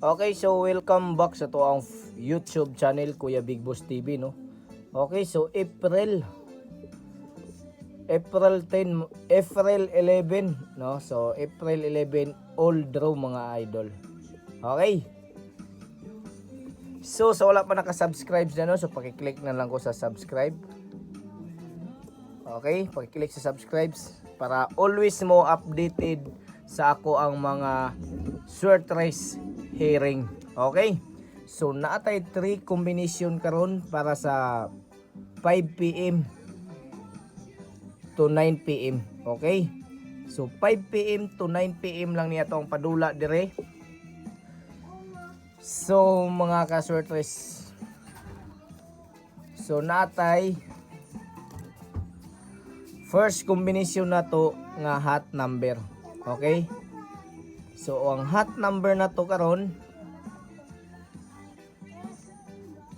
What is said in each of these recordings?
Okay, so welcome back sa to ang YouTube channel Kuya Big Boss TV, no. Okay, so April 10, April 11, no. So April 11 all draw mga idol. Okay. So sa wala pa naka-subscribe na, no, so paki-click na lang ko sa subscribe. Okay, paki-click sa subscribes para always mo updated sa ako ang mga short race herring. Okay? So naatay 3 combination karon para sa 5 PM to 9 PM. Okay? So 5 PM to 9 PM lang niya tong padula dire. So mga ka-short race. So naatay first combination na to nga hot number. Okay? So ang hot number na to karon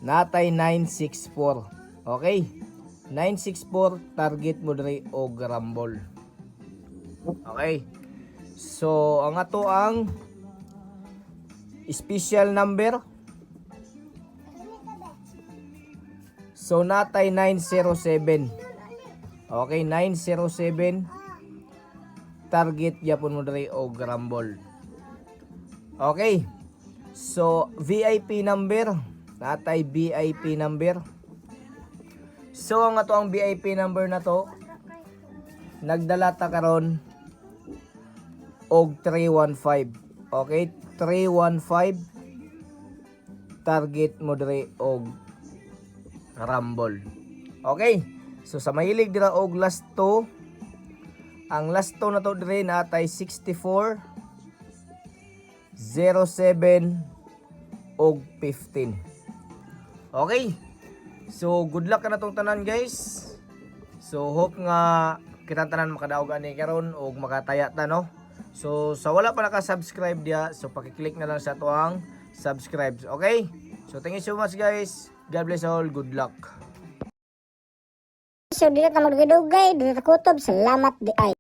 natay 964. Okay? 964 target mo diri og rumble. Okay? So ang ato ang special number. So natay 907. Okay, 907 target yapon mo diri og rumble. Okay. So VIP number, natay VIP number. So ang ato ang VIP number na to nagdala ta karon og 315. Okay, 315 target mo diri og rumble. Okay. So sa mahilig dira og last 2, ang last 2 na to dire natay 64, 07 og 15. Okay? So good luck na tong tanan guys. So hope nga kita tanan makadaog ani karon og makataya ta, no. So sa wala pa naka-subscribe dia, so paki-click na lang sa tuang subscribe. Okay? So thank you so much guys. God bless all. Good luck. So, dili ta magdugay, dili ta kutob. Salamat di ay.